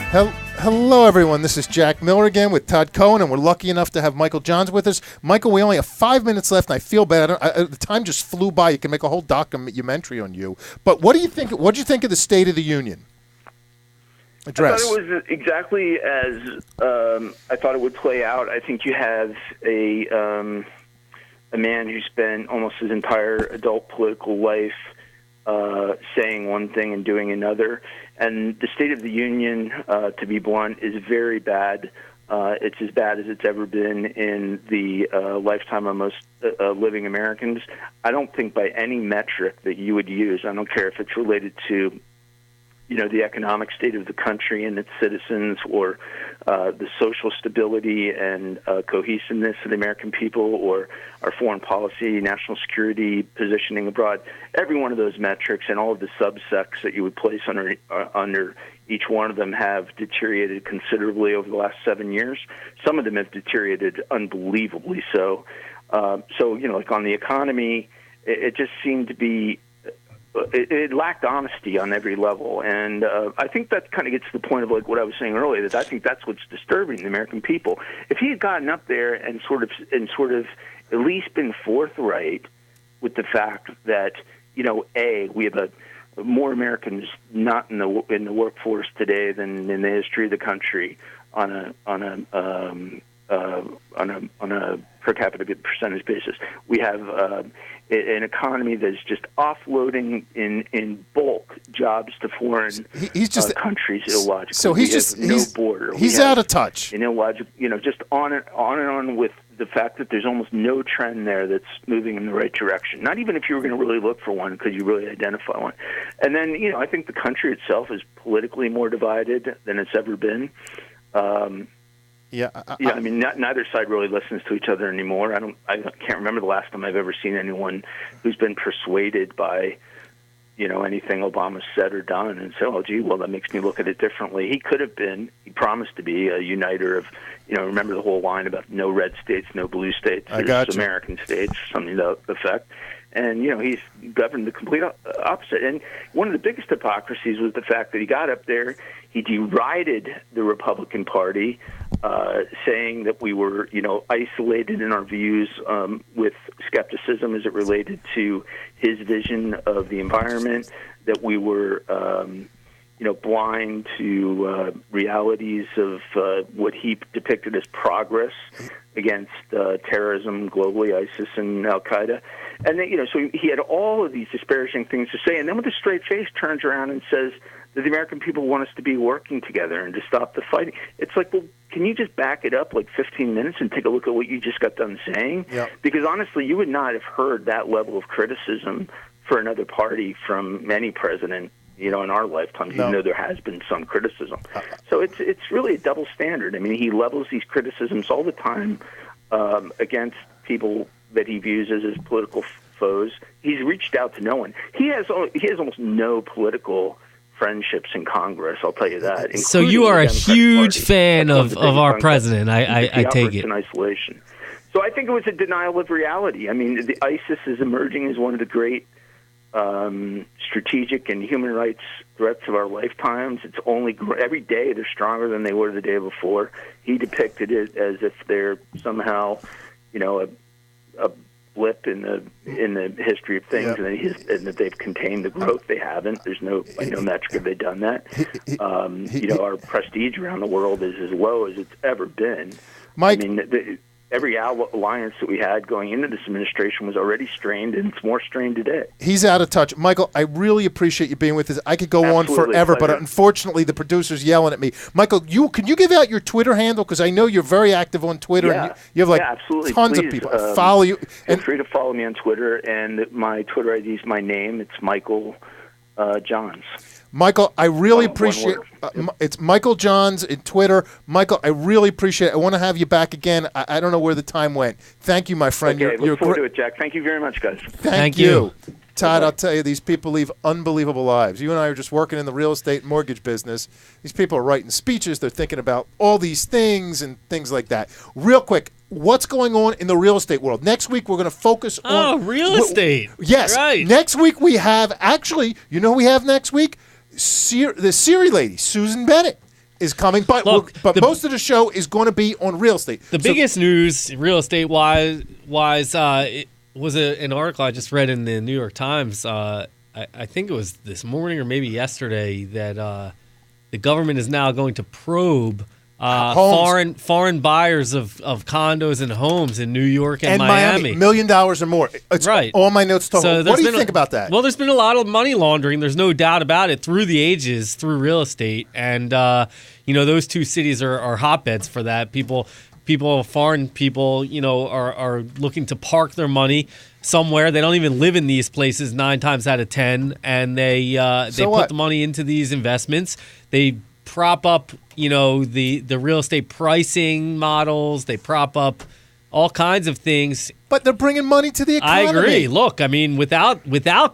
[SPEAKER 4] Hello, everyone. This is Jack Miller again with Todd Cohen, and we're lucky enough to have Michael Johns with us. Michael, we only have 5 minutes left, and I feel bad. The time just flew by. You can make a whole documentary on you. But what do you think? What do you think of the State of the Union address?
[SPEAKER 6] I thought it was exactly as I thought it would play out. I think you have a man who spent almost his entire adult political life saying one thing and doing another. And the State of the Union, to be blunt, is very bad. It's as bad as it's ever been in the lifetime of most living Americans. I don't think by any metric that you would use, I don't care if it's related to the economic state of the country and its citizens, or the social stability and cohesiveness of the American people, or our foreign policy, national security, positioning abroad. Every one of those metrics and all of the subsects that you would place under each one of them have deteriorated considerably over the last 7 years. Some of them have deteriorated unbelievably so. Like on the economy, it just seemed to be it lacked honesty on every level, and I think that kind of gets to the point of like what I was saying earlier, that I think that's what's disturbing the American people. If he had gotten up there and sort of at least been forthright with the fact that we have more Americans not in the workforce today than in the history of the country on a per capita percentage basis. We have an economy that's just offloading in bulk jobs to foreign countries illogically.
[SPEAKER 4] So
[SPEAKER 6] no border.
[SPEAKER 4] He's out of touch.
[SPEAKER 6] Illogical, just on and on with the fact that there's almost no trend there that's moving in the right direction. Not even if you were going to really look for one, because you really identify one. And then I think the country itself is politically more divided than it's ever been. Neither side really listens to each other anymore. I can't remember the last time I've ever seen anyone who's been persuaded by, anything Obama said or done and say, oh, gee, well, that makes me look at it differently. He promised to be a uniter of, remember the whole line about no red states, no blue states, there's American states, something to that effect. And, he's governed the complete opposite. And one of the biggest hypocrisies was the fact that he got up there, he derided the Republican Party, saying that we were, isolated in our views with skepticism as it related to his vision of the environment, that we were, blind to realities of what he depicted as progress against terrorism globally, ISIS and Al-Qaeda. And then, so he had all of these disparaging things to say, and then with a straight face turns around and says that the American people want us to be working together and to stop the fighting. It's like, well, can you just back it up like 15 minutes and take a look at what you just got done saying?
[SPEAKER 4] Yep.
[SPEAKER 6] Because honestly, you would not have heard that level of criticism for another party from any president, in our lifetime, even though there has been some criticism. So it's really a double standard. I mean, he levels these criticisms all the time against people that he views as his political foes. He's reached out to no one. He has almost no political friendships in Congress. I'll tell you that.
[SPEAKER 5] So you are a huge fan of our president. I take it
[SPEAKER 6] in isolation. So I think it was a denial of reality. I mean, the ISIS is emerging as one of the great strategic and human rights threats of our lifetimes. It's only every day they're stronger than they were the day before. He depicted it as if they're somehow, a blip in the history of things, and that they've contained the growth. They haven't. There's no metric have they done that. Our prestige around the world is as low as it's ever been.
[SPEAKER 4] Mike,
[SPEAKER 6] I mean, every alliance that we had going into this administration was already strained, and it's more strained today.
[SPEAKER 4] He's out of touch. Michael, I really appreciate you being with us. I could go on forever, but unfortunately the producer's yelling at me. Michael, can you give out your Twitter handle? Because I know you're very active on Twitter.
[SPEAKER 6] Yeah,
[SPEAKER 4] and you have
[SPEAKER 6] absolutely.
[SPEAKER 4] Tons of people. Follow you.
[SPEAKER 6] Feel free to follow me on Twitter, and my Twitter ID is my name. It's Michael Johns.
[SPEAKER 4] Michael, I really appreciate it's Michael Johns in Twitter. Michael, I really appreciate it. I want to have you back again. I don't know where the time went. Thank you, my friend.
[SPEAKER 6] Okay, look forward to it, Jack. Thank you very much, guys.
[SPEAKER 4] Thank you. Todd, I'll tell you, these people leave unbelievable lives. You and I are just working in the real estate mortgage business. These people are writing speeches. They're thinking about all these things and things like that. Real quick, what's going on in the real estate world? Next week, we're going to focus on...
[SPEAKER 5] real estate.
[SPEAKER 4] Yes.
[SPEAKER 5] Right.
[SPEAKER 4] Next week, we have... Actually, you know who we have next week? The Siri lady, Susan Bennett, is coming. But most of the show is going to be on real estate.
[SPEAKER 5] The biggest news, real estate-wise, it was an article I just read in the New York Times. I think it was this morning or maybe yesterday that the government is now going to probe foreign buyers of condos and homes in New York and Miami.
[SPEAKER 4] $1 million or more. It's
[SPEAKER 5] right.
[SPEAKER 4] All my notes talk.
[SPEAKER 5] So
[SPEAKER 4] what do you think about that?
[SPEAKER 5] Well, there's been a lot of money laundering. There's no doubt about it through the ages, through real estate. And, those two cities are hotbeds for that. Foreign people, are looking to park their money somewhere. They don't even live in these places 9 times out of 10. And they put the money into these investments. They prop up, the real estate pricing models. They prop up all kinds of things.
[SPEAKER 4] But they're bringing money to the economy.
[SPEAKER 5] I agree. Look, I mean, without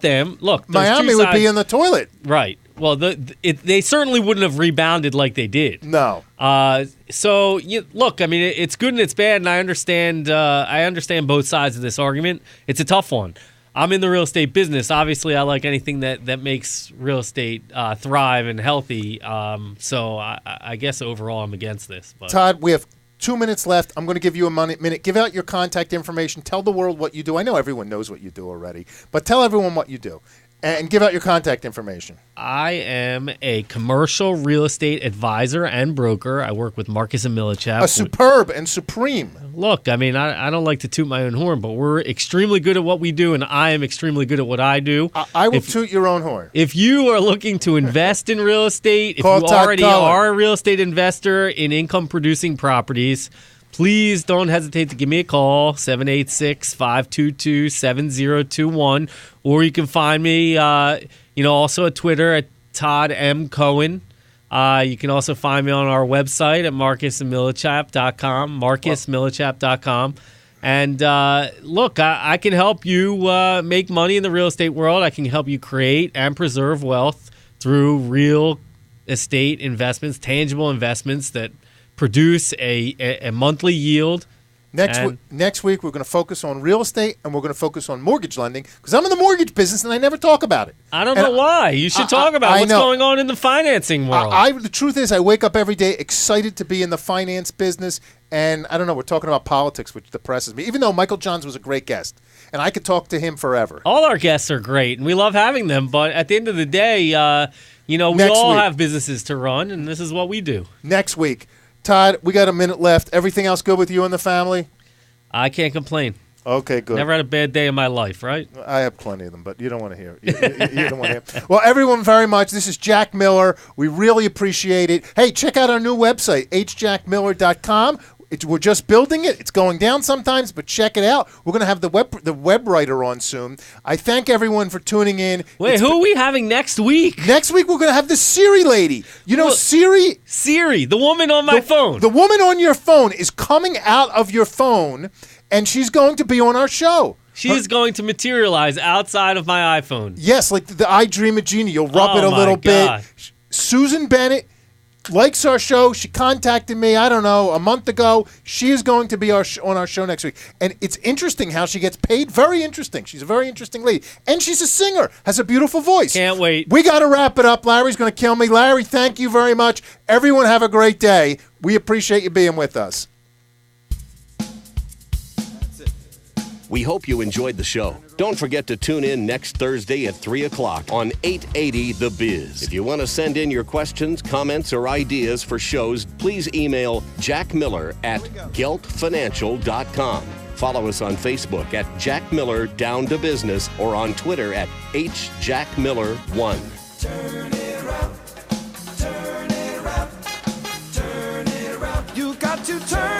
[SPEAKER 5] them,
[SPEAKER 4] Miami would be in the toilet.
[SPEAKER 5] Right. Well, they certainly wouldn't have rebounded like they did.
[SPEAKER 4] No.
[SPEAKER 5] So look, I mean, it's good and it's bad, and I understand both sides of this argument. It's a tough one. I'm in the real estate business. Obviously, I like anything that makes real estate thrive and healthy. So I guess overall I'm against this. But.
[SPEAKER 4] Todd, we have 2 minutes left. I'm going to give you a minute. Give out your contact information. Tell the world what you do. I know everyone knows what you do already, but tell everyone what you do. And give out your contact information.
[SPEAKER 5] I am a commercial real estate advisor and broker. I work with Marcus and Millichap.
[SPEAKER 4] A superb and supreme.
[SPEAKER 5] Look, I mean, I don't like to toot my own horn, but we're extremely good at what we do, and I am extremely good at what I do.
[SPEAKER 4] I will toot your own horn.
[SPEAKER 5] If you are looking to invest in real estate, if you already are a real estate investor in income-producing properties, please don't hesitate to give me a call, 786-522-7021, or you can find me, also at Twitter at Todd M. Cohen. You can also find me on our website at marcusandmillichap.com, marcusmillichap.com. And look, I can help you make money in the real estate world. I can help you create and preserve wealth through real estate investments, tangible investments that produce a monthly yield.
[SPEAKER 4] Next week, we're going to focus on real estate, and we're going to focus on mortgage lending, because I'm in the mortgage business, and I never talk about it.
[SPEAKER 5] I don't know why. You should talk about what's going on in the financing world.
[SPEAKER 4] The truth is, I wake up every day excited to be in the finance business, and I don't know, we're talking about politics, which depresses me, even though Michael Johns was a great guest, and I could talk to him forever.
[SPEAKER 5] All our guests are great, and we love having them, but at the end of the day, we all have businesses to run, and this is what we do.
[SPEAKER 4] Next week. Todd, we got a minute left. Everything else good with you and the family?
[SPEAKER 5] I can't complain.
[SPEAKER 4] Okay, good.
[SPEAKER 5] Never had a bad day in my life, right?
[SPEAKER 4] I have plenty of them, but you don't want to hear it. You don't want to hear it. Well, everyone, very much. This is Jack Miller. We really appreciate it. Hey, check out our new website, hjackmiller.com. We're just building it. It's going down sometimes, but check it out. We're going to have the web writer on soon. I thank everyone for tuning in.
[SPEAKER 5] Wait, who are we having next week?
[SPEAKER 4] Next week, we're going to have the Siri lady. Siri?
[SPEAKER 5] Siri, the woman on my phone.
[SPEAKER 4] The woman on your phone is coming out of your phone, and she's going to be on our show.
[SPEAKER 5] She is going to materialize outside of my iPhone.
[SPEAKER 4] Yes, like the I Dream of Jeannie. You'll rub
[SPEAKER 5] Oh,
[SPEAKER 4] it a
[SPEAKER 5] my
[SPEAKER 4] little
[SPEAKER 5] God.
[SPEAKER 4] bit. Susan Bennett likes our show. She contacted me, I don't know, a month ago. She is going to be on our show next week. And it's interesting how she gets paid. Very interesting. She's a very interesting lady. And she's a singer, has a beautiful voice.
[SPEAKER 5] Can't wait.
[SPEAKER 4] We got to wrap it up. Larry's going to kill me. Larry, thank you very much. Everyone have a great day. We appreciate you being with us.
[SPEAKER 2] We hope you enjoyed the show. Don't forget to tune in next Thursday at 3 o'clock on 880 The Biz. If you want to send in your questions, comments, or ideas for shows, please email Jack Miller at geltfinancial.com. Follow us on Facebook at Jack Miller Down to Business or on Twitter at HJackMiller1.
[SPEAKER 3] Turn it around, turn it around, turn it around. You got to turn